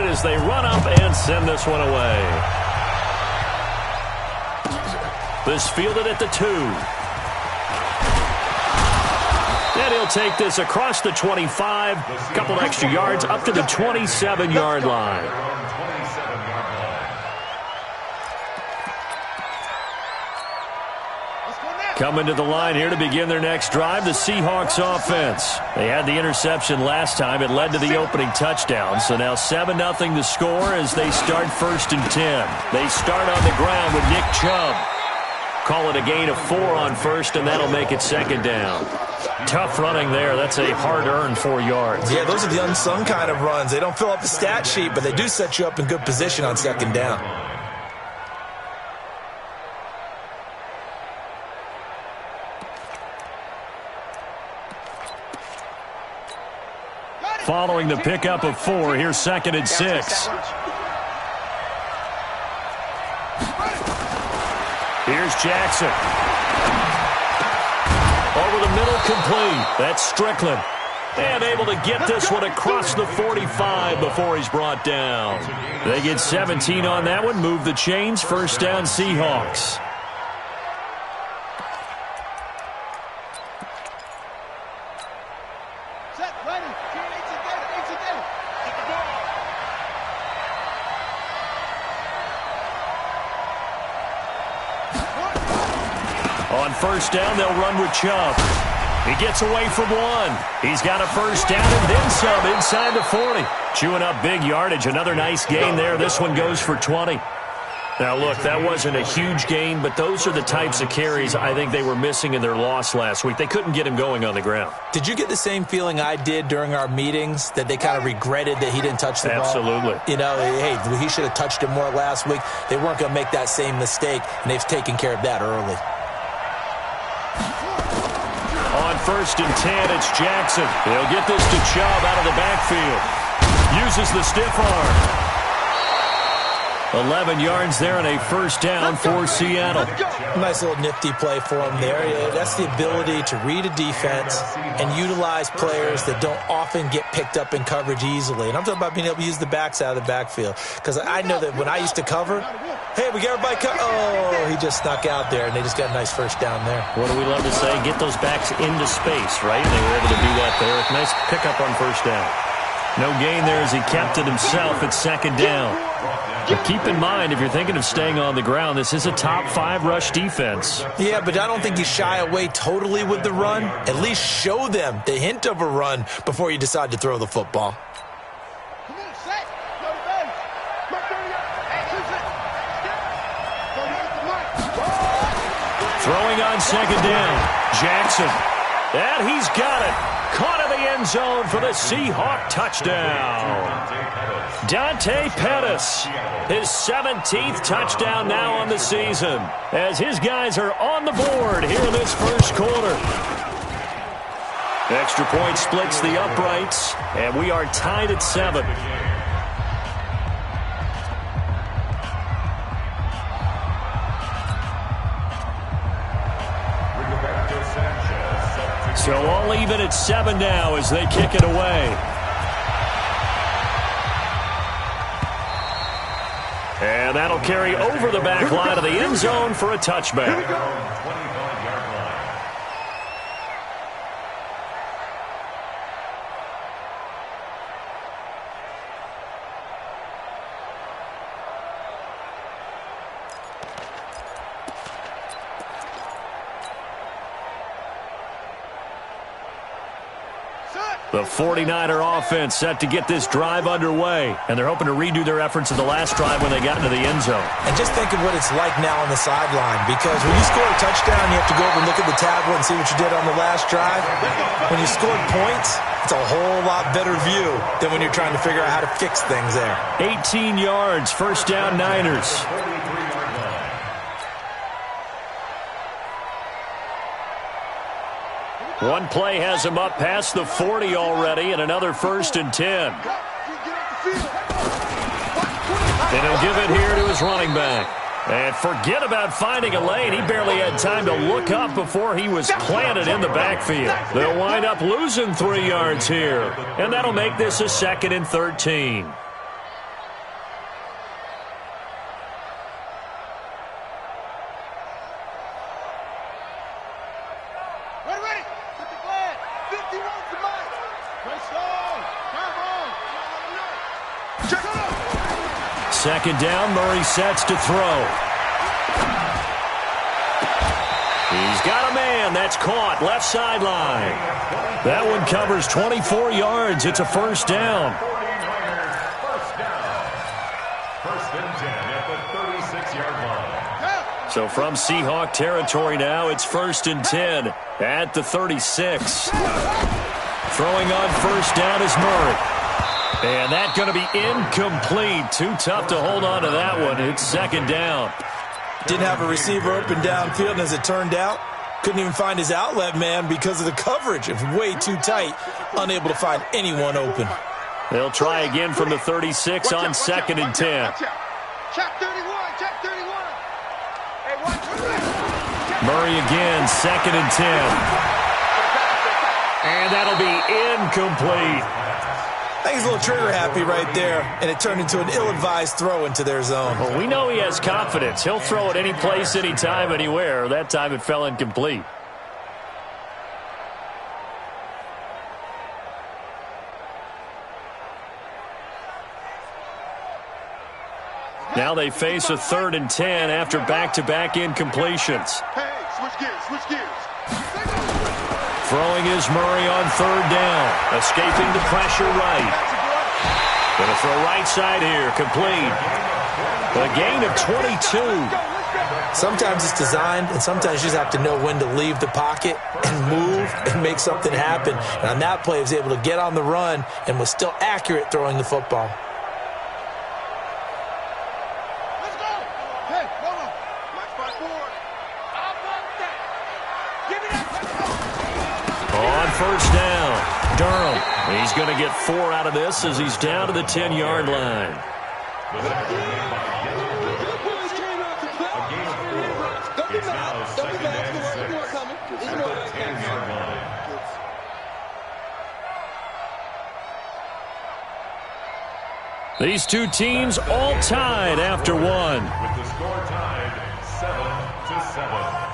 as they run up and send this one away. This fielded at the 2. And he'll take this across the 25, a couple extra yards up to the 27-yard line. Coming to the line here to begin their next drive, the Seahawks offense. They had the interception last time. It led to the opening touchdown. So now 7-0 to score as they start 1st and 10. They start on the ground with Nick Chubb. Call it a gain of 4 on 1st, and that'll make it 2nd down. Tough running there. That's a hard-earned 4 yards. Yeah, those are the unsung kind of runs. They don't fill up the stat sheet, but they do set you up in good position on 2nd down. Following the pickup of 4, here's 2nd and 6. Here's Jackson. Over the middle, complete. That's Strickland. And able to get this one across the 45 before he's brought down. They get 17 on that one, move the chains, 1st down Seahawks. On 1st down, they'll run with Chubb. He gets away from 1. He's got a 1st down and then some inside the 40. Chewing up big yardage. Another nice gain there. This one goes for 20. Now, look, that wasn't a huge gain, but those are the types of carries I think they were missing in their loss last week. They couldn't get him going on the ground. Did you get the same feeling I did during our meetings, that they kind of regretted that he didn't touch the ball? Absolutely. You know, hey, he should have touched it more last week. They weren't going to make that same mistake, and they've taken care of that early. On 1st and 10, it's Jackson. He'll get this to Chubb out of the backfield. Uses the stiff arm. 11 yards there and a 1st down for Seattle. Nice little nifty play for him there. Yeah, that's the ability to read a defense and utilize players that don't often get picked up in coverage easily. And I'm talking about being able to use the backs out of the backfield. Because I know that when I used to cover, hey, we got everybody oh, he just snuck out there, and they just got a nice 1st down there. What do we love to say? Get those backs into space, right? And they were able to do that there. Nice pickup on 1st down. No gain there as he kept it himself at 2nd down. But keep in mind, if you're thinking of staying on the ground, this is a top 5 rush defense. Yeah, but I don't think you shy away totally with the run. At least show them the hint of a run before you decide to throw the football. Throwing on 2nd down, Jackson. And he's got it. Caught in the end zone for the Seahawk touchdown. Dante Pettis, his 17th touchdown now on the season, as his guys are on the board here in this 1st quarter. Extra point splits the uprights, and we are tied at 7. So all even at 7 now as they kick it away. And that'll carry over the back line of the end zone for a touchback. The 49er offense set to get this drive underway, and they're hoping to redo their efforts in the last drive when they got into the end zone. And just think of what it's like now on the sideline, because when you score a touchdown, you have to go over and look at the tablet and see what you did on the last drive. When you scored points, it's a whole lot better view than when you're trying to figure out how to fix things there. 18 yards, 1st down Niners. One play has him up past the 40 already, and another 1st and 10. And he'll give it here to his running back. And forget about finding a lane. He barely had time to look up before he was planted in the backfield. They'll wind up losing 3 yards here. And that'll make this a 2nd and 13. Second down, Murray sets to throw. He's got a man. That's caught. Left sideline. That one covers 24 yards. It's a first down. First and 10 at the 36-yard line. So from Seahawk territory now, it's first and 10 at the 36. Throwing on first down is Murray. And that's going to be incomplete. Too tough to hold on to that one. It's second down. Didn't have a receiver open downfield, and as it turned out, couldn't even find his outlet man because of the coverage. It was way too tight, unable to find anyone open. They'll try again from the 36 on second and 10. Check 31, check 31. Hey, watch. Murray again, second and 10. And that'll be incomplete. I think he's a little trigger happy right there, and it turned into an ill-advised throw into their zone. Well, we know he has confidence. He'll throw it any place, anytime, anywhere. That time it fell incomplete. Now they face a third and 10 after back-to-back incompletions. Hey, switch gears. Throwing is Murray on third down. Escaping the pressure right. Going to throw right side here. Complete. A gain of 22. Sometimes it's designed, and sometimes you just have to know when to leave the pocket and move and make something happen. And on that play, he was able to get on the run and was still accurate throwing the football. Let's go. Hey, hold on. Watch my board. How about that? Give me that. On first down, Durham. He's going to get 4 out of this as he's down to the 10-yard line. It's now second and 6 at the 10-yard line. These two teams all tied after one. With the score tied 7-7.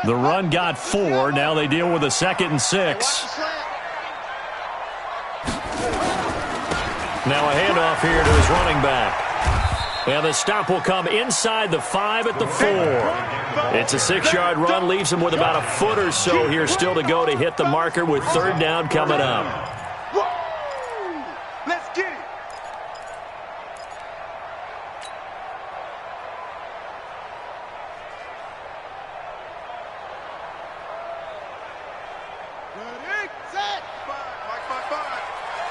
The run got 4. Now they deal with a second and 6. Now a handoff here to his running back. And the stop will come inside the 5 at the 4. It's a 6-yard run. Leaves him with about a foot or so here still to go to hit the marker with third down coming up. Let's get it. Ready, set. 5.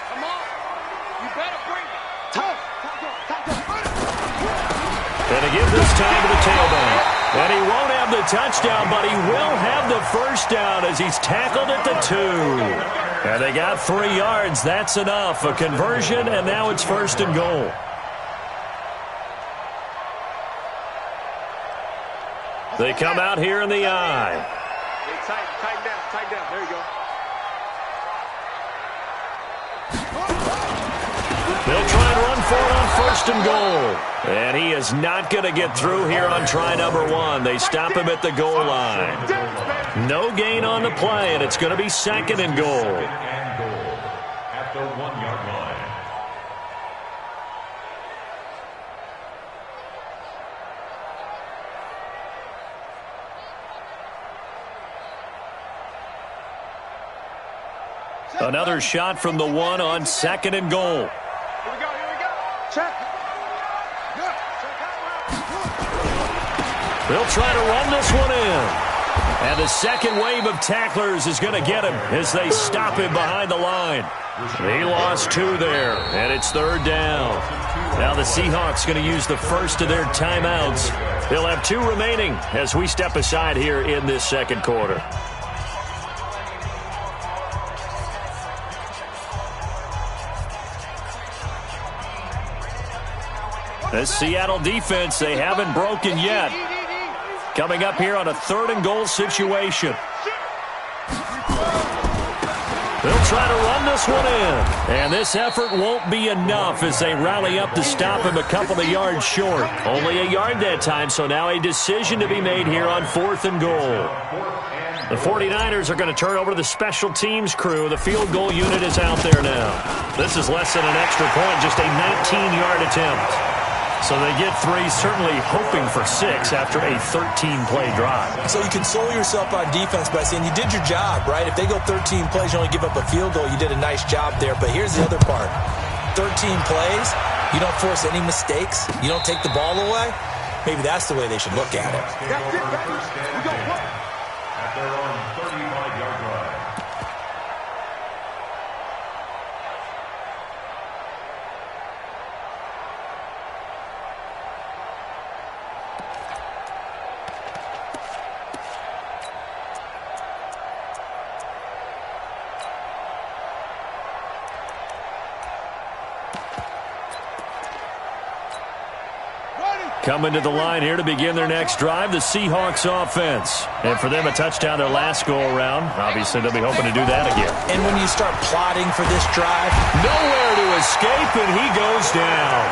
Come on. You better bring it. Tough. And to give this time to the tailback. And he won't have the touchdown, but he will have the first down as he's tackled at the 2. And they got 3 yards. That's enough. A conversion, and now it's first and goal. They come out here in the eye. Hey, tighten down. There you go. They'll try and run for it on first and goal. And he is not going to get through here on try number 1. They stop him at the goal line. No gain on the play, and it's going to be second and goal. At the 1-yard line. Another shot from the 1 on second and goal. Here we go. Check. They'll try to run this one in. And the second wave of tacklers is going to get him as they stop him behind the line. He lost 2 there, and it's third down. Now the Seahawks going to use the first of their timeouts. They'll have 2 remaining as we step aside here in this second quarter. This Seattle defense, they haven't broken yet. Coming up here on a 3rd and goal situation. They'll try to run this one in. And this effort won't be enough as they rally up to stop him a couple of yards short. Only a yard that time, so now a decision to be made here on 4th and goal. The 49ers are going to turn over to the special teams crew. The field goal unit is out there now. This is less than an extra point, just a 19-yard attempt. So they get 3, certainly hoping for 6 after a 13-play drive. So you console yourself on defense by saying you did your job, right? If they go 13 plays, you only give up a field goal, you did a nice job there. But here's the other part. 13 plays, you don't force any mistakes, you don't take the ball away. Maybe that's the way they should look at it. That's it, baby. We go play. At their own 35-yard line. Coming to the line here to begin their next drive, the Seahawks offense. And for them, a touchdown their last go-around. Obviously, they'll be hoping to do that again. And when you start plotting for this drive, nowhere to escape, and he goes down.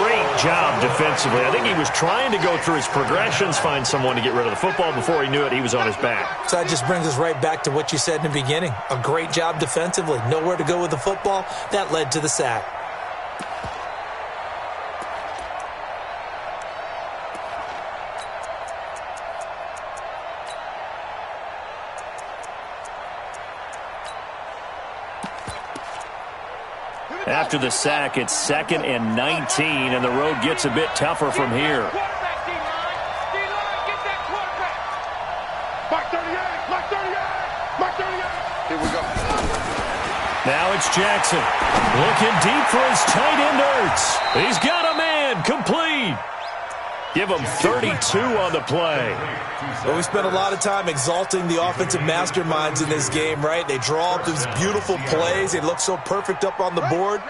Great job defensively. I think he was trying to go through his progressions, find someone to get rid of the football. Before he knew it, he was on his back. So that just brings us right back to what you said in the beginning. A great job defensively. Nowhere to go with the football. That led to the sack. After the sack, it's 2nd and 19, and the road gets a bit tougher from here. Here we go. Now it's Jackson. Looking deep for his tight end, Ertz. He's got a man. Complete. Give him 32 on the play. Well, we spent a lot of time exalting the offensive masterminds in this game, right? They draw up these beautiful plays. They look so perfect up on the board.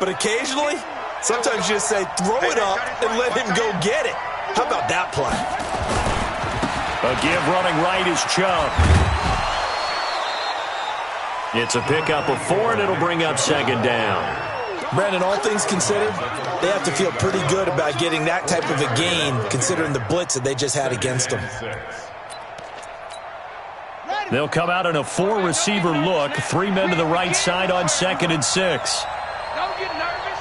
But occasionally, sometimes you just say, throw it up and let him go get it. How about that play? A give running right is Chubb. It's a pickup of 4, and it'll bring up 2nd down. Brandon, all things considered, they have to feel pretty good about getting that type of a gain, considering the blitz that they just had against them. They'll come out in a 4-receiver look. 3 men to the right side on 2nd and 6. Don't get nervous.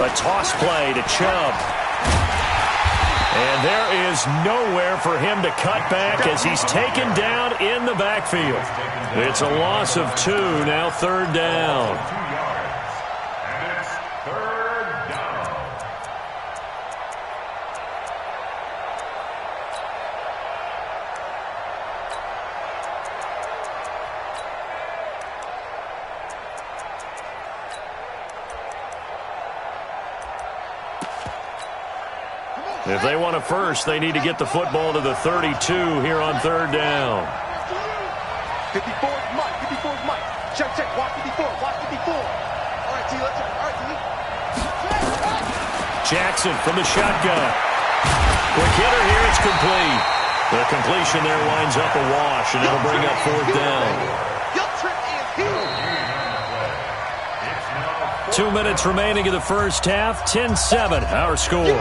A toss play to Chubb. And there is nowhere for him to cut back as he's taken down in the backfield. It's a loss of 2, now 3rd down. And it's 3rd down. If they want a first, they need to get the football to the 32 here on 3rd down. 54 is Mike. 54 is Mike. Check. Watch 54. Watch 54. All right, T. Let's go. All right, T. Jackson from the shotgun. Quick hitter here. It's complete. The completion there winds up a wash, and it'll bring up 4th down. Your trip is here. 2 minutes remaining in the first half. 10-7, our score.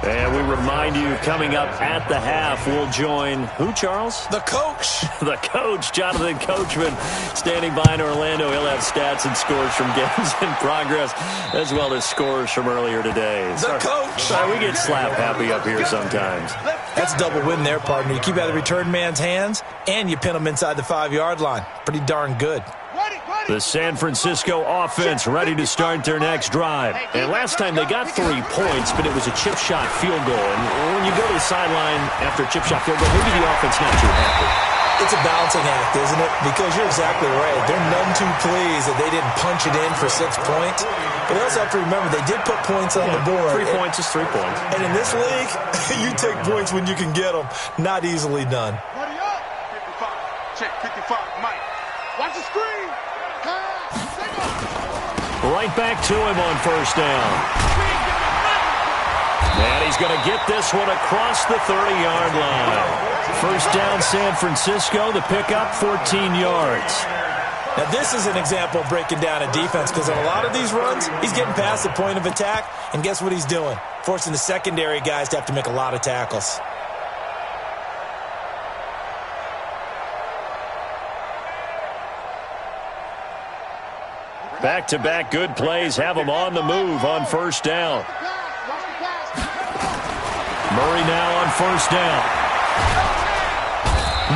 And we remind you, coming up at the half, we'll join who, Charles? The coach. The coach, Jonathan Coachman, standing by in Orlando. He'll have stats and scores from games in progress, as well as scores from earlier today. The coach. Sorry, we get slap happy up here sometimes. That's a double win there, partner. You keep out of the return man's hands, and you pin him inside the 5-yard line. Pretty darn good. The San Francisco offense ready to start their next drive. And last time they got 3 points, but it was a chip shot field goal. And when you go to the sideline after a chip shot field goal, maybe the offense not too happy. It's a balancing act, isn't it? Because you're exactly right. They're none too pleased that they didn't punch it in for 6 points. But they also have to remember they did put points on the board. 3 points is 3 points. And in this league, you take points when you can get them. Not easily done. 55. Check. 55. Mike. Watch the screen. Right back to him on first down. And he's going to get this one across the 30-yard line. First down, San Francisco. The pickup, 14 yards. Now, this is an example of breaking down a defense because on a lot of these runs, he's getting past the point of attack, and guess what he's doing? Forcing the secondary guys to have to make a lot of tackles. Back-to-back good plays have him on the move on first down. Murray now on first down.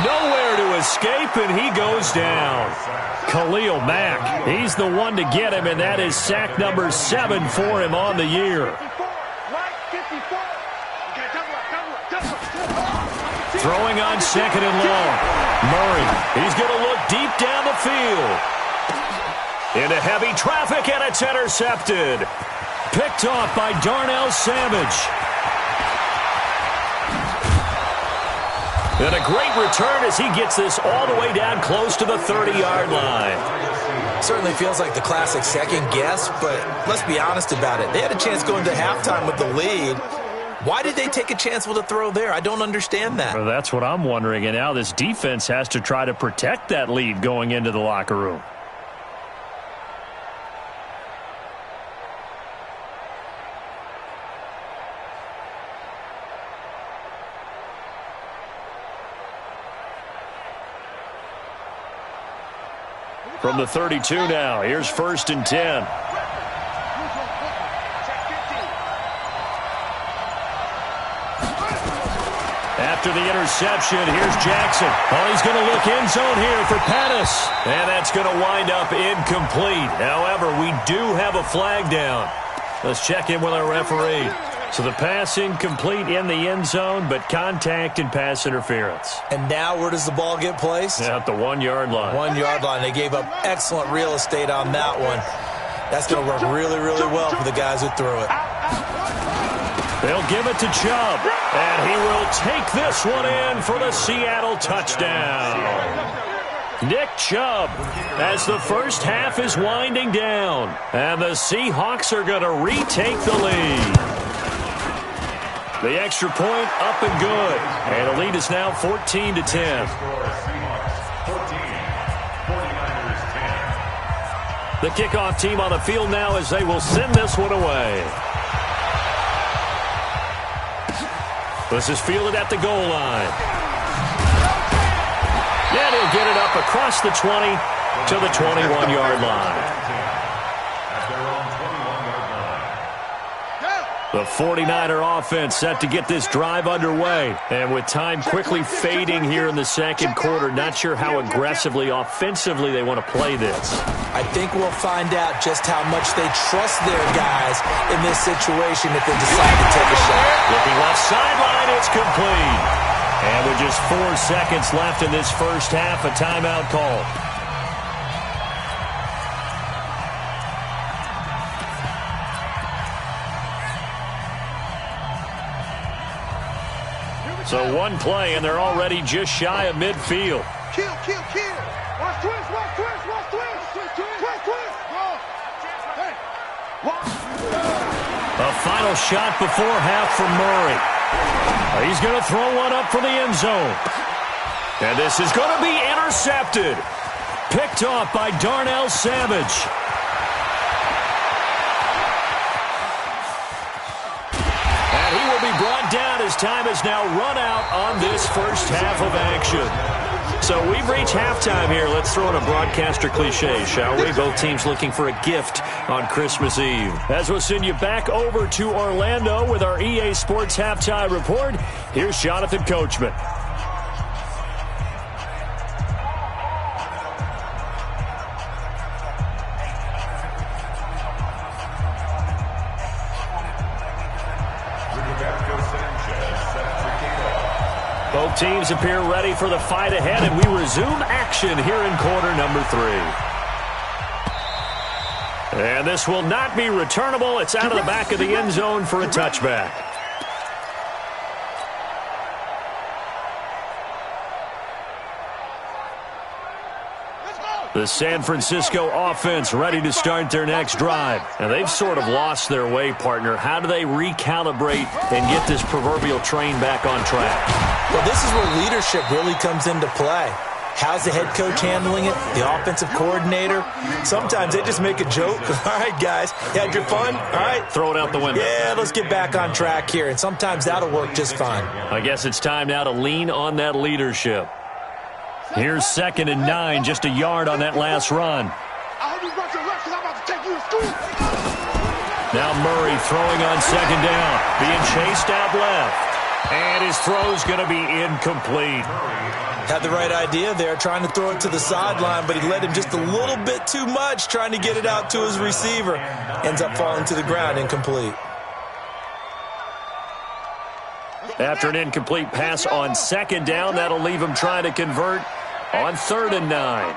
Nowhere to escape, and he goes down. Khalil Mack, he's the one to get him, and that is sack number 7 for him on the year. Throwing on second and long. Murray, he's going to look deep down the field. Into heavy traffic, and it's intercepted. Picked off by Darnell Savage. And a great return as he gets this all the way down close to the 30-yard line. Certainly feels like the classic second guess, but let's be honest about it. They had a chance going to halftime with the lead. Why did they take a chance with a throw there? I don't understand that. Well, that's what I'm wondering. And now this defense has to try to protect that lead going into the locker room. From the 32 now, here's first and 10. After the interception, here's Jackson. Oh, he's going to look end zone here for Pettis. And that's going to wind up incomplete. However, we do have a flag down. Let's check in with our referee. So the pass incomplete in the end zone, but contact and pass interference. And now where does the ball get placed? At the 1-yard line. 1-yard line. They gave up excellent real estate on that one. That's going to work really, really well for the guys who threw it. They'll give it to Chubb, and he will take this one in for the Seattle touchdown. Nick Chubb, as the first half is winding down, and the Seahawks are going to retake the lead. The extra point up and good, and the lead is now 14-10. The kickoff team on the field now as they will send this one away. This is fielded at the goal line. And he'll get it up across the 20 to the 21-yard line. The 49er offense set to get this drive underway. And with time quickly fading here in the second quarter, not sure how aggressively, offensively they want to play this. I think we'll find out just how much they trust their guys in this situation if they decide to take a shot. Looking left sideline, it's complete. And with just 4 seconds left in this first half, a timeout call. So one play, and they're already just shy of midfield. Kill. Watch twist. Hey. A final shot before half from Murray. He's going to throw one up for the end zone. And this is going to be intercepted. Picked off by Darnell Savage. And he will be brought down as time has now run out on this first half of action. So we've reached halftime here. Let's throw in a broadcaster cliche, shall we? Both teams looking for a gift on Christmas Eve. As we'll send you back over to Orlando with our EA Sports Halftime Report, here's Jonathan Coachman. Both teams appear ready for the fight ahead, and we resume action here in quarter number 3. And this will not be returnable. It's out of the back of the end zone for a touchback. The San Francisco offense ready to start their next drive. And they've sort of lost their way, partner. How do they recalibrate and get this proverbial train back on track? Well, this is where leadership really comes into play. How's the head coach handling it? The offensive coordinator? Sometimes they just make a joke. All right, guys, you had your fun? All right. Throw it out the window. Yeah, let's get back on track here. And sometimes that'll work just fine. I guess it's time now to lean on that leadership. Here's 2nd and 9, just a yard on that last run. Now Murray throwing on 2nd down, being chased out left. And his throw's going to be incomplete. Had the right idea there, trying to throw it to the sideline, but he led him just a little bit too much, trying to get it out to his receiver. Ends up falling to the ground, incomplete. After an incomplete pass on 2nd down, that'll leave him trying to convert on 3rd and 9.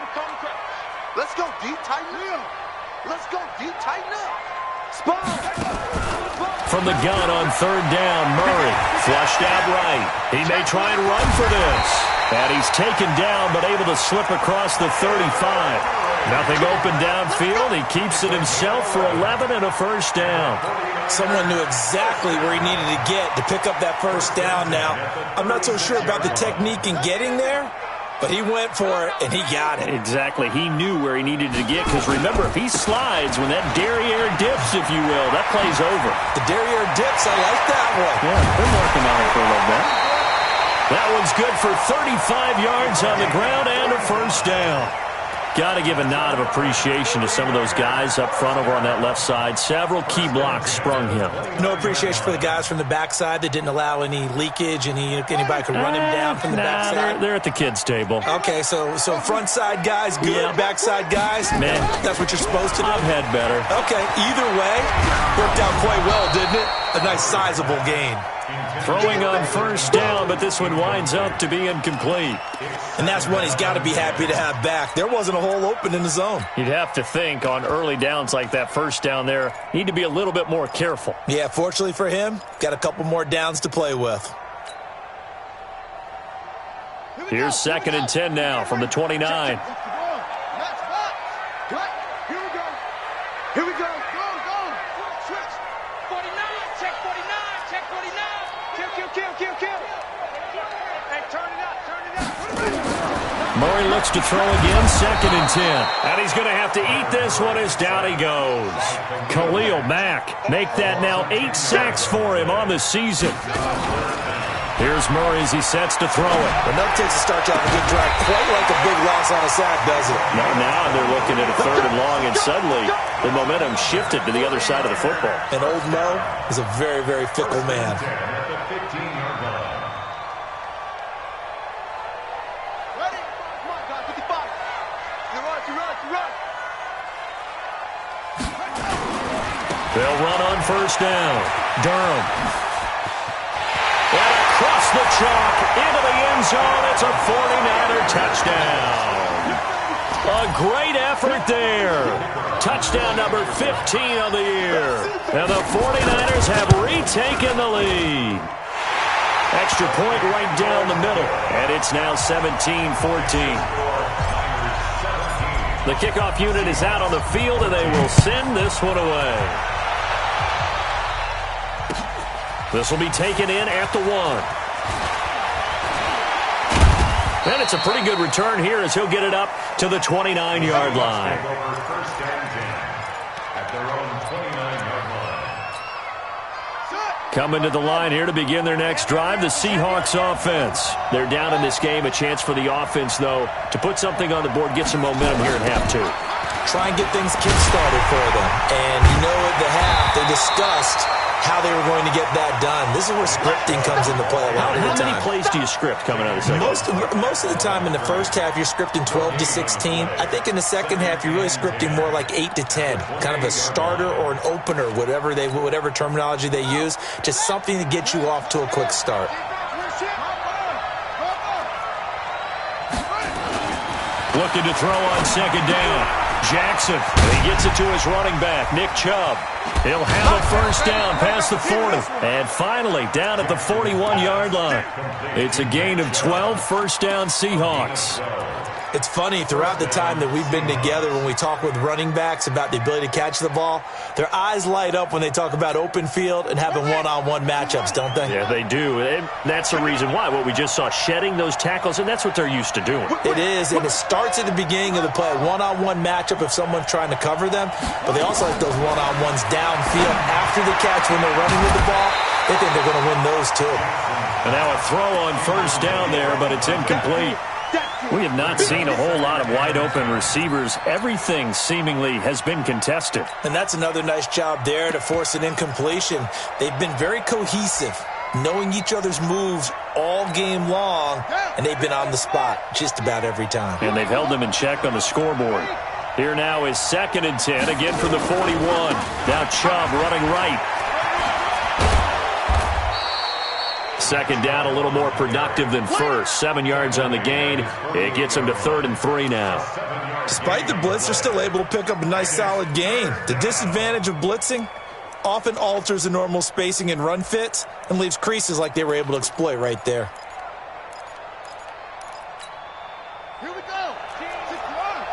Let's go deep, tighten up. Let's go deep, tighten up. Spot. From the gun on 3rd down, Murray flushed out right. He may try and run for this. And he's taken down, but able to slip across the 35. Nothing open downfield. He keeps it himself for 11 and a first down. Someone knew exactly where he needed to get to pick up that first down now. I'm not so sure about the technique in getting there, but he went for it, and he got it. Exactly. He knew where he needed to get, because remember, if he slides, when that derriere dips, if you will, that play's over. The derriere dips, I like that one. Yeah, been working on it for a little bit. That one's good for 35 yards on the ground and a first down. Got to give a nod of appreciation to some of those guys up front over on that left side. Several key blocks sprung him. No appreciation for the guys from the backside that didn't allow any leakage, anybody could run him down from the backside. They're at the kids' table. Okay, so front side guys good, yeah. Backside guys, man, that's what you're supposed to do. I've had better. Okay, either way, worked out quite well, didn't it? A nice sizable gain. Throwing on first down, but this one winds up to be incomplete. And that's one he's got to be happy to have back. There wasn't a hole open in the zone. You'd have to think on early downs like that first down there, need to be a little bit more careful. Yeah, fortunately for him, got a couple more downs to play with. Here's 2nd and 10 now from the 29. Here we go. Go. Switch. 49. Check 49. Check 49. Kill. Hey, turn it up. Murray looks to throw again, 2nd and 10. And he's going to have to eat this one as down he goes. Khalil Mack, make that now 8 sacks for him on the season. Here's Murray as he sets to throw it. Enough takes to start you off a good drive. Quite like a big loss on a sack, does it? Now they're looking at a 3rd and long, and suddenly the momentum shifted to the other side of the football. And old Mo is a very, very fickle man. Ready? Come on, guys, 55. You run. They'll run on first down. Durham. And across the chalk, into the end zone, it's a 49er touchdown. A great effort there. Touchdown number 15 of the year. And the 49ers have retaken the lead. Extra point right down the middle. And it's now 17-14. The kickoff unit is out on the field, and they will send this one away. This will be taken in at the 1. And it's a pretty good return here as he'll get it up to the 29-yard line. Coming to the line here to begin their next drive, the Seahawks offense. They're down in this game. A chance for the offense, though, to put something on the board, get some momentum here at half 2. Try and get things kick-started for them. And you know at the half, they discussed how they were going to get that done. This is where scripting comes into play a lot of the time. How many plays do you script coming out of the second? Most of the time in the first half, you're scripting 12 to 16. I think in the second half, you're really scripting more like 8 to 10. Kind of a starter or an opener, whatever terminology they use. Just something to get you off to a quick start. Looking to throw on second down. Jackson. He gets it to his running back, Nick Chubb. He'll have a first down past the 40. And finally, down at the 41-yard line. It's a gain of 12, first down Seahawks. It's funny, throughout the time that we've been together, when we talk with running backs about the ability to catch the ball, their eyes light up when they talk about open field and having one-on-one matchups, don't they? Yeah, they do. And that's the reason why. What we just saw, shedding those tackles, and that's what they're used to doing. It is, and it starts at the beginning of the play. One-on-one matchup if someone's trying to cover them, but they also like those one-on-ones downfield after the catch when they're running with the ball. They think they're going to win those too. And now a throw on first down there, but it's incomplete. We have not seen a whole lot of wide-open receivers. Everything seemingly has been contested. And that's another nice job there to force an incompletion. They've been very cohesive, knowing each other's moves all game long, and they've been on the spot just about every time. And they've held them in check on the scoreboard. Here now is 2nd and 10, again from the 41. Now Chubb running right. Second down, a little more productive than first. 7 yards on the gain. It gets them to 3rd and 3 now. Despite the blitz, they're still able to pick up a nice solid gain. The disadvantage of blitzing often alters the normal spacing and run fits and leaves creases like they were able to exploit right there. Here we go. 61.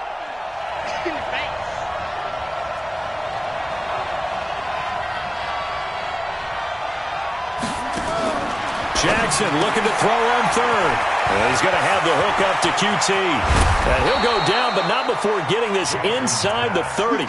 Jackson looking to throw on 3rd. And he's going to have the hook up to QT. And he'll go down, but not before getting this inside the 30.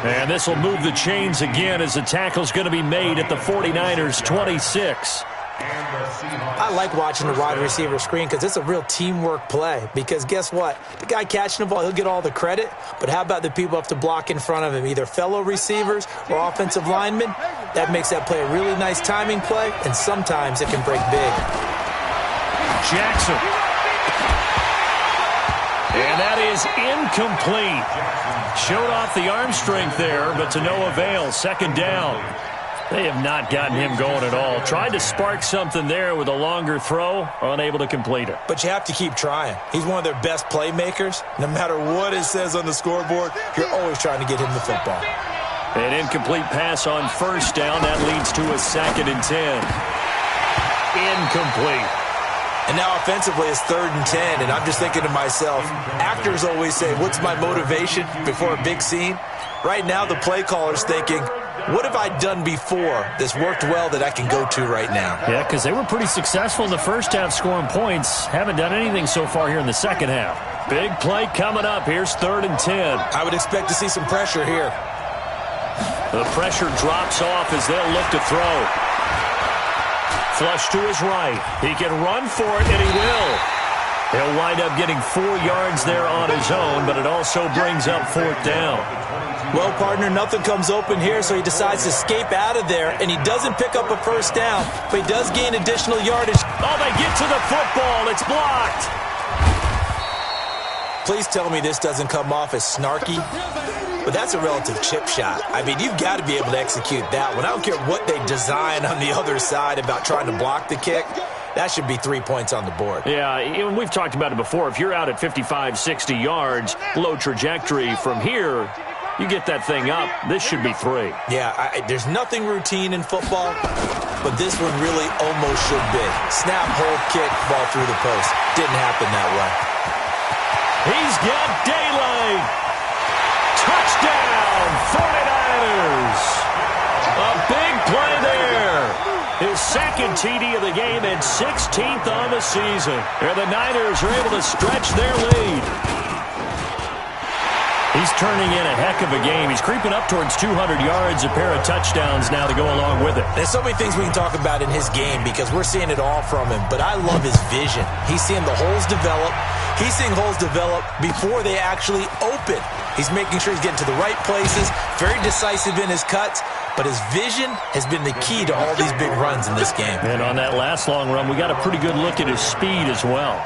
And this will move the chains again as the tackle's going to be made at the 49ers' 26. I like watching the wide receiver screen because it's a real teamwork play. Because guess what? The guy catching the ball, he'll get all the credit. But how about the people up to block in front of him, either fellow receivers or offensive linemen? That makes that play a really nice timing play, and sometimes it can break big. Jackson. And that is incomplete. Showed off the arm strength there, but to no avail. 2nd down. They have not gotten him going at all. Tried to spark something there with a longer throw, unable to complete it. But you have to keep trying. He's one of their best playmakers. No matter what it says on the scoreboard, you're always trying to get him the football. An incomplete pass on first down. That leads to a 2nd and 10. Incomplete. And now offensively it's 3rd and 10, and I'm just thinking to myself, actors always say, what's my motivation before a big scene? Right now the play caller's thinking, what have I done before that's worked well that I can go to right now? Yeah, because they were pretty successful in the first half scoring points. Haven't done anything so far here in the second half. Big play coming up. Here's 3rd and 10. I would expect to see some pressure here. The pressure drops off as they'll look to throw. Flush to his right. He can run for it, and he will. He'll wind up getting 4 yards there on his own, but it also brings up 4th down. Well, partner, nothing comes open here, so he decides to escape out of there, and he doesn't pick up a first down, but he does gain additional yardage. Oh, they get to the football. It's blocked. Please tell me this doesn't come off as snarky, but that's a relative chip shot. I mean, you've got to be able to execute that one. I don't care what they design on the other side about trying to block the kick. That should be 3 points on the board. Yeah, and we've talked about it before. If you're out at 55, 60 yards, low trajectory from here, you get that thing up, this should be 3. Yeah, there's nothing routine in football, but this one really almost should be. Snap, hold, kick, ball through the post. Didn't happen that way. He's got daylight. Touchdown, 49ers. A big play there. His 2nd TD of the game and 16th on the season. And the Niners are able to stretch their lead. He's turning in a heck of a game. He's creeping up towards 200 yards, a pair of touchdowns now to go along with it. There's so many things we can talk about in his game because we're seeing it all from him, but I love his vision. He's seeing the holes develop. He's seeing holes develop before they actually open. He's making sure he's getting to the right places, very decisive in his cuts, but his vision has been the key to all these big runs in this game. And on that last long run, we got a pretty good look at his speed as well.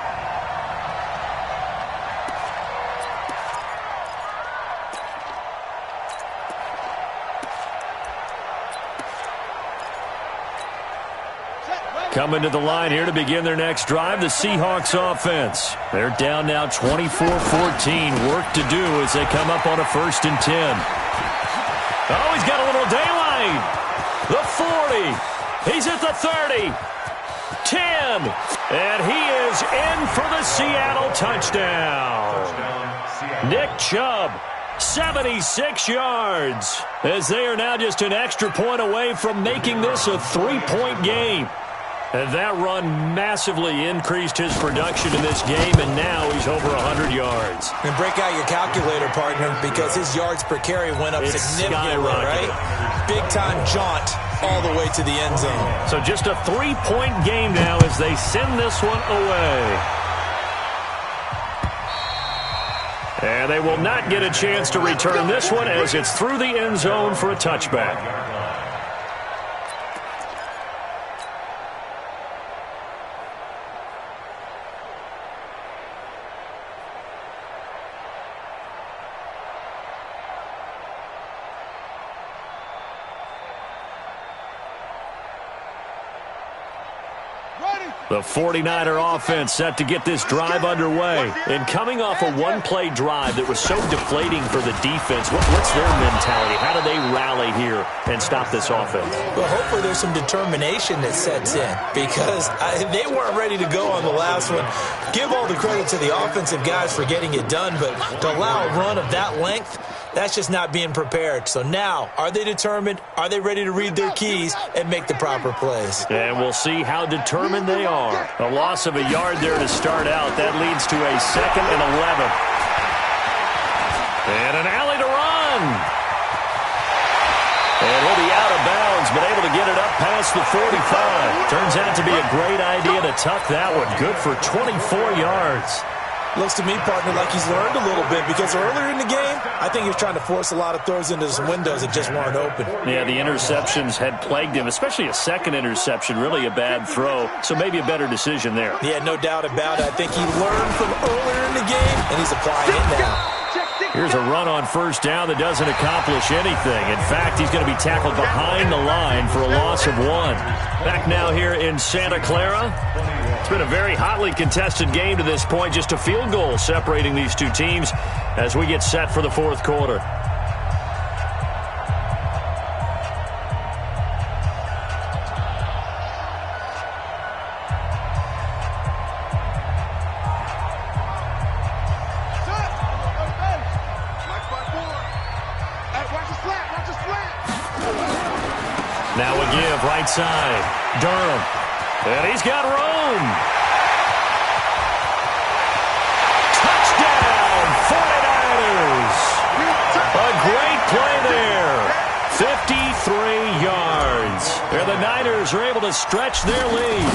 Coming to the line here to begin their next drive, the Seahawks offense. They're down now 24-14. Work to do as they come up on a 1st and 10. Oh, he's got a little daylight. The 40. He's at the 30. 10. And he is in for the Seattle touchdown. Nick Chubb, 76 yards, as they are now just an extra point away from making this a 3-point game. And that run massively increased his production in this game, and now he's over 100 yards. And break out your calculator, partner, because his yards per carry went up significantly, right? Big-time jaunt all the way to the end zone. So just a 3-point game now as they send this one away. And they will not get a chance to return this one as it's through the end zone for a touchback. The 49er offense set to get this drive underway. And coming off a one-play drive that was so deflating for the defense, what's their mentality? How do they rally here and stop this offense? Well, hopefully there's some determination that sets in because they weren't ready to go on the last one. Give all the credit to the offensive guys for getting it done, but to allow a run of that length, that's just not being prepared. So now, are they determined? Are they ready to read their keys and make the proper plays? And we'll see how determined they are. A loss of a yard there to start out. That leads to a 2nd and 11. And an alley to run. And he'll be out of bounds, but able to get it up past the 45. Turns out to be a great idea to tuck that one. Good for 24 yards. Looks to me, partner, like he's learned a little bit because earlier in the game, I think he was trying to force a lot of throws into some windows that just weren't open. Yeah, the interceptions had plagued him, especially a second interception, really a bad throw. So maybe a better decision there. Yeah, no doubt about it. I think he learned from earlier in the game, and he's applying it now. Here's a run on 1st down that doesn't accomplish anything. In fact, he's going to be tackled behind the line for a loss of 1. Back now here in Santa Clara. It's been a very hotly contested game to this point. Just a field goal separating these two teams as we get set for the 4th quarter. Now a give, right side. Durham. And he's got room. Touchdown, 49ers. A great play there. 53 yards. And the Niners are able to stretch their lead.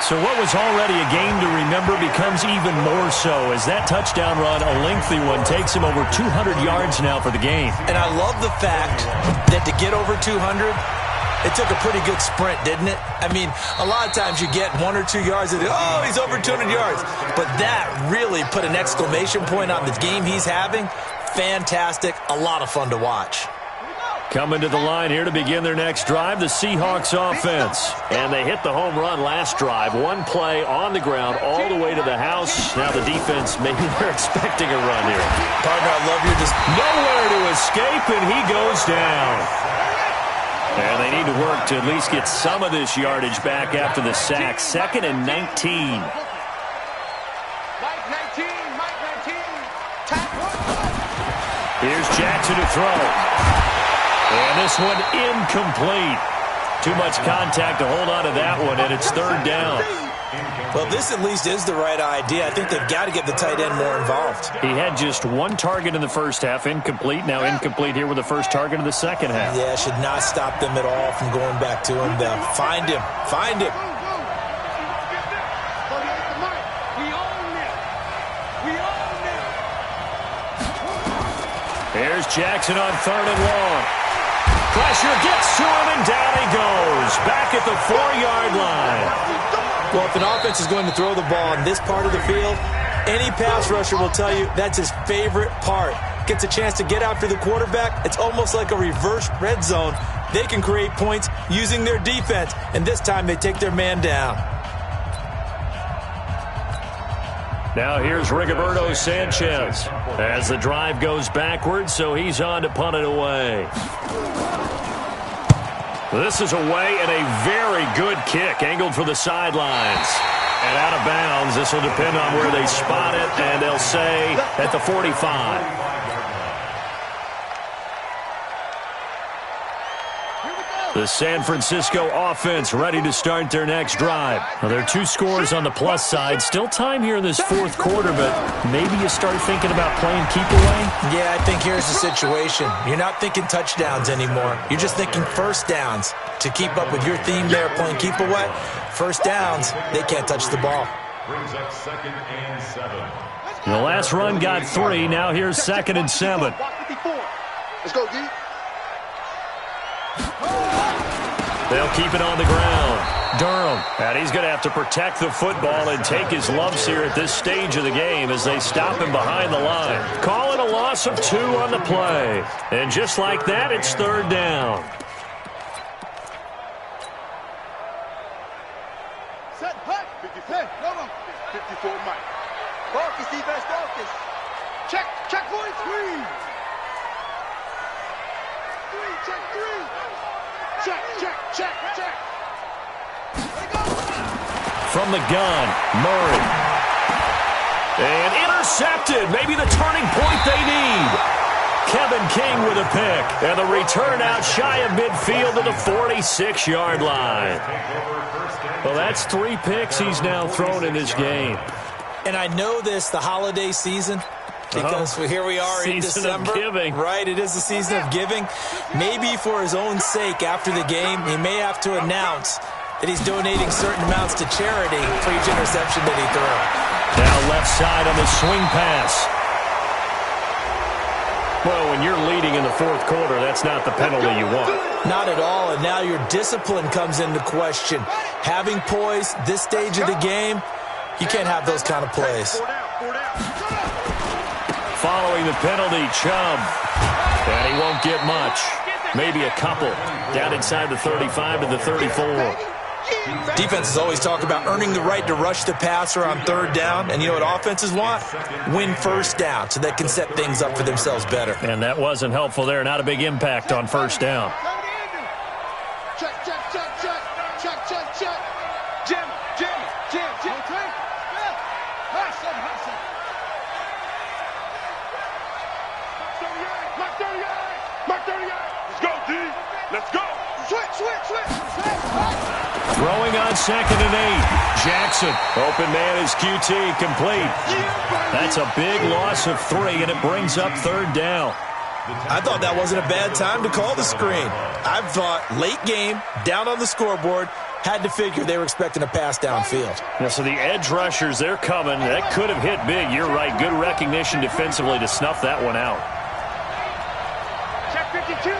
So what was already a game to remember becomes even more so as that touchdown run, a lengthy one, takes him over 200 yards now for the game. And I love the fact that to get over 200, it took a pretty good sprint, didn't it? I mean, a lot of times you get 1 or 2 yards and, oh, he's over 200 yards. But that really put an exclamation point on the game he's having. Fantastic. A lot of fun to watch. Coming to the line here to begin their next drive, the Seahawks offense. And they hit the home run last drive. One play on the ground all the way to the house. Now the defense, maybe they're expecting a run here. Partner, I love your nowhere to escape, and he goes down. And they need to work to at least get some of this yardage back after the sack. 2nd and 19. Here's Jackson to throw. And this one incomplete. Too much contact to hold on to that one, and it's 3rd down. Well, this at least is the right idea. I think they've got to get the tight end more involved. He had just 1 target in the first half, incomplete. Now incomplete here with the first target of the second half. Yeah, should not stop them at all from going back to him. Find him. Find him. Here's Jackson on 3rd and long. Pressure gets to him, and down he goes. Back at the 4-yard line. Well, if an offense is going to throw the ball in this part of the field, any pass rusher will tell you that's his favorite part. Gets a chance to get after the quarterback. It's almost like a reverse red zone they can create points using their defense, and this time they take their man down. Now here's Rigoberto Sanchez as the drive goes backwards, so he's on to punt it away. This is away and a very good kick, angled for the sidelines. And out of bounds. This will depend on where they spot it, and they'll say at the 45. The San Francisco offense ready to start their next drive. Now, there are 2 scores on the plus side. Still time here in this fourth quarter, but maybe you start thinking about playing keep away? Yeah, I think here's the situation. You're not thinking touchdowns anymore. You're just thinking first downs. To keep up with your theme there, playing keep away, first downs, they can't touch the ball. Brings up 2nd and 7. The last run got 3. Now here's 2nd and 7. Let's go, D. They'll keep it on the ground. Durham, and he's going to have to protect the football and take his lumps here at this stage of the game as they stop him behind the line. Call it a loss of 2 on the play. And just like that, it's 3rd down. Set, hut. 54, Mike. Focus, defense, focus. Check 43. 3, check 3. Check. From the gun, Murray. And intercepted. Maybe the turning point they need. Kevin King with a pick. And the return out shy of midfield to the 46-yard line. Well, that's 3 picks he's now thrown in this game. And I know this, the holiday season, because here we are in December. Season of giving. Right, it is the season of giving. Maybe for his own sake after the game, he may have to announce that he's donating certain amounts to charity for each interception that he threw. Now left side on the swing pass. Well, when you're leading in the fourth quarter, that's not the penalty you want. Not at all, and now your discipline comes into question. Having poise this stage of the game, you can't have those kind of plays. Following the penalty, Chubb. And he won't get much. Maybe a couple. Down inside the 35 to the 34. Defenses always talk about earning the right to rush the passer on 3rd down. And you know what offenses want? Win first down so they can set things up for themselves better. And that wasn't helpful there. Not a big impact on first down. Check. Jim. Mark 38. Let's go, D. Let's go. Switch. Throwing on 2nd and 8. Jackson. Open man is QT. Complete. That's a big loss of 3, and it brings up 3rd down. I thought that wasn't a bad time to call the screen. I thought late game, down on the scoreboard, had to figure they were expecting a pass downfield. Yeah, so the edge rushers, they're coming. That could have hit big. You're right. Good recognition defensively to snuff that one out. Check 52.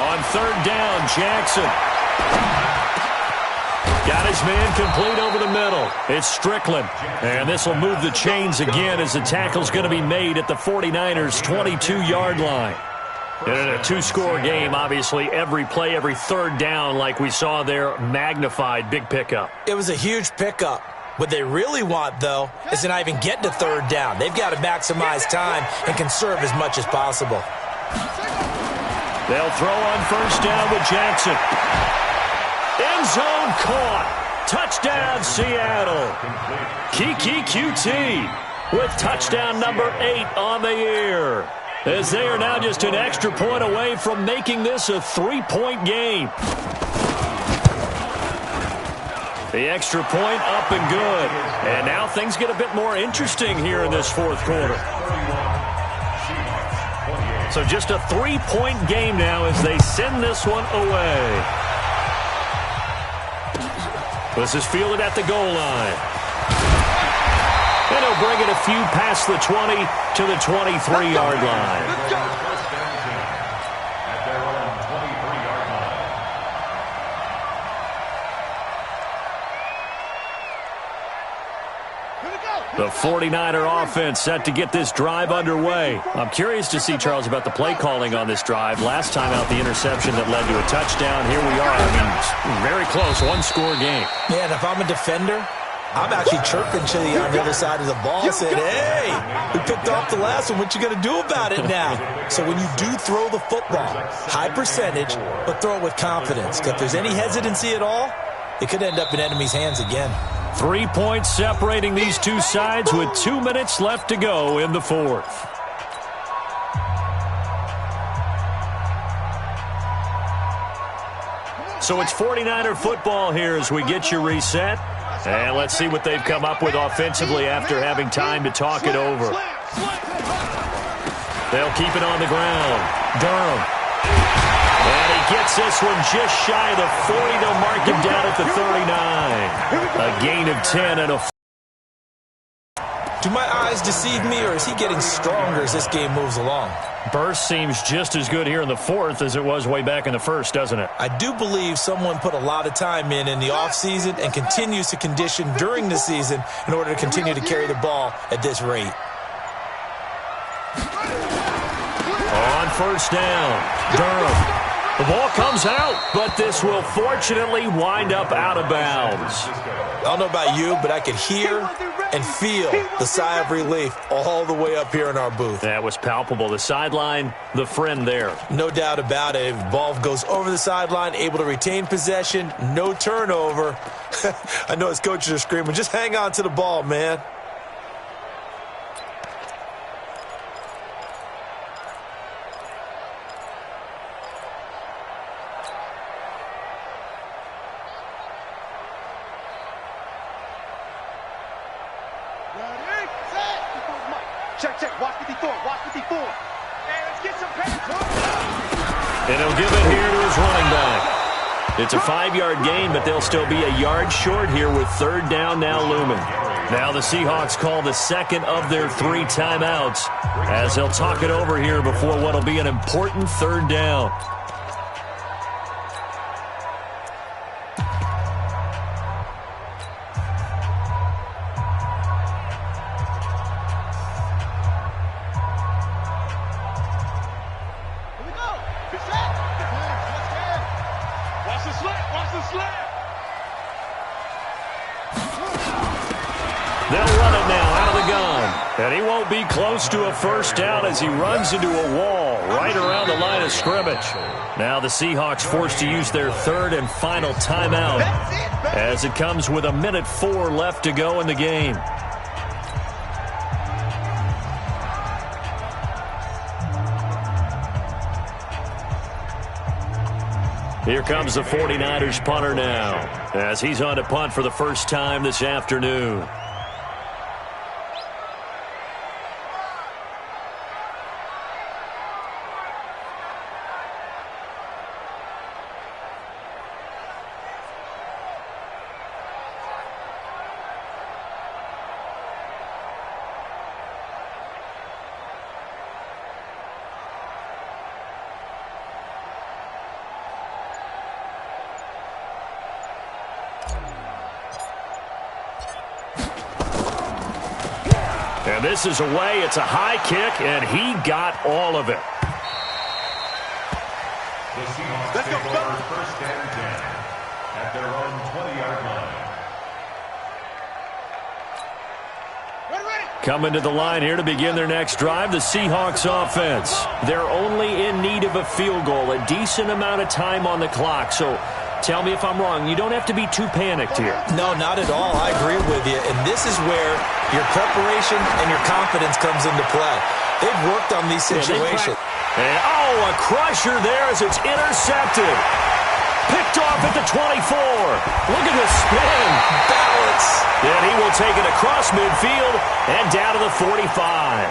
On 3rd down, Jackson. Got his man complete over the middle. It's Strickland. And this will move the chains again as the tackle's going to be made at the 49ers' 22-yard line. And in a 2-score game, obviously, every play, every 3rd down, like we saw there, magnified. Big pickup. It was a huge pickup. What they really want, though, is to not even get to 3rd down. They've got to maximize time and conserve as much as possible. They'll throw on 1st down with Jackson. End zone caught. Touchdown, Seattle. Kiki QT with touchdown number 8 on the year. As they are now just an extra point away from making this a 3-point game. The extra point up and good. And now things get a bit more interesting here in this fourth quarter. So just a 3-point game now as they send this one away. This is fielded at the goal line. And he'll bring it a few past the 20 to the 23-yard line. The 49er offense set to get this drive underway. I'm curious to see, Charles, about the play calling on this drive. Last time out, the interception that led to a touchdown. Here we are. I mean, very close, one-score game. Yeah, and if I'm a defender, I'm actually chirping Chili on the other side of the ball, saying, hey, we picked off the last one. What you going to do about it now? So when you do throw the football, high percentage, but throw it with confidence. Because if there's any hesitancy at all, it could end up in enemy's hands again. 3 points separating these two sides with 2 minutes left to go in the fourth. So it's 49er football here as we get you reset. And let's see what they've come up with offensively after having time to talk it over. They'll keep it on the ground. Durham. And he gets this one just shy of the 40. They'll mark him down at the 39. A gain of 10 and a... Do my eyes deceive me, or is he getting stronger as this game moves along? Burst seems just as good here in the fourth as it was way back in the first, doesn't it? I do believe someone put a lot of time in the offseason and continues to condition during the season in order to continue to carry the ball at this rate. On first down, Durham. The ball comes out, but this will fortunately wind up out of bounds. I don't know about you, but I could hear and feel the sigh of relief all the way up here in our booth. That was palpable. The sideline, the friend there. No doubt about it. If the ball goes over the sideline, able to retain possession, no turnover. I know his coaches are screaming, just hang on to the ball, man. Check. Watch 54. Watch 54. Hey, let's get some pass. And he'll give it here to his running back. It's a 5-yard gain, but they'll still be a yard short here with third down now looming. Now the Seahawks call the second of their 3 timeouts as they'll talk it over here before what will be an important third down. They'll run it now out of the gun. And he won't be close to a first down as he runs into a wall right around the line of scrimmage. Now the Seahawks forced to use their third and final timeout as it comes with 1:04 left to go in the game. Here comes the 49ers punter now as he's on to punt for the first time this afternoon. And this is away. It's a high kick, and he got all of it. The Seahawks take over first and 10 at their own 20-yard line. Coming to the line here to begin their next drive, the Seahawks offense. They're only in need of a field goal, a decent amount of time on the clock. So tell me if I'm wrong. You don't have to be too panicked here. No, not at all. I agree with you. And this is where your preparation and your confidence comes into play. They've worked on these situations. And, a crusher there as it's intercepted. Picked off at the 24. Look at the spin. Balance. And he will take it across midfield and down to the 45.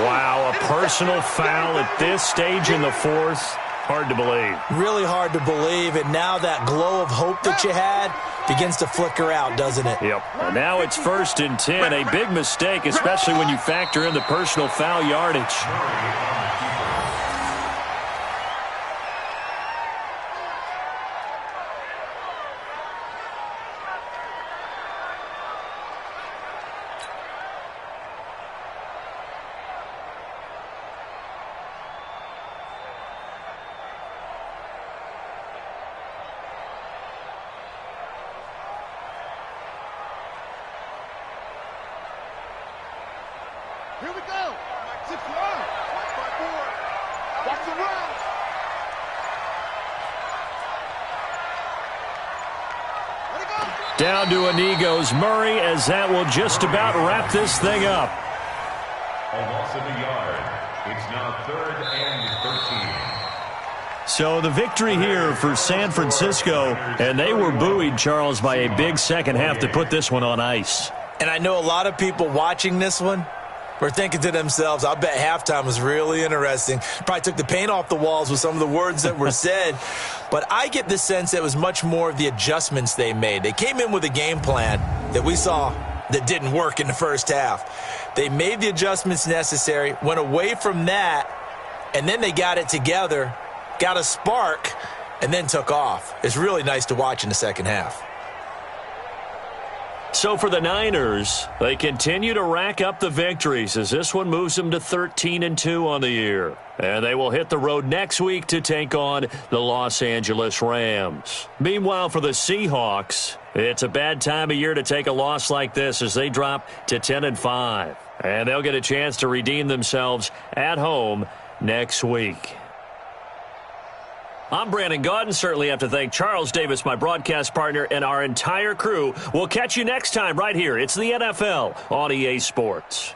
Wow, a personal foul at this stage in the fourth. Hard to believe. Really hard to believe. And now that glow of hope that you had begins to flicker out, doesn't it? Yep. And now it's 1st and 10. A big mistake, especially when you factor in the personal foul yardage. some rounds. Let it go. Down to a knee goes Murray, as that will just about wrap this thing up. A loss of a yard. It's now 3rd and 13. So the victory here for San Francisco, and they were buoyed, Charles, by a big second half to put this one on ice. And I know a lot of people watching this one were thinking to themselves, I bet halftime was really interesting. Probably took the paint off the walls with some of the words that were said. But I get the sense it was much more of the adjustments they made. They came in with a game plan that we saw that didn't work in the first half. They made the adjustments necessary, went away from that, and then they got it together, got a spark, and then took off. It's really nice to watch in the second half. So for the Niners, they continue to rack up the victories as this one moves them to 13-2 on the year. And they will hit the road next week to take on the Los Angeles Rams. Meanwhile, for the Seahawks, it's a bad time of year to take a loss like this as they drop to 10-5. And they'll get a chance to redeem themselves at home next week. I'm Brandon Gaudin. Certainly have to thank Charles Davis, my broadcast partner, and our entire crew. We'll catch you next time right here. It's the NFL on EA Sports.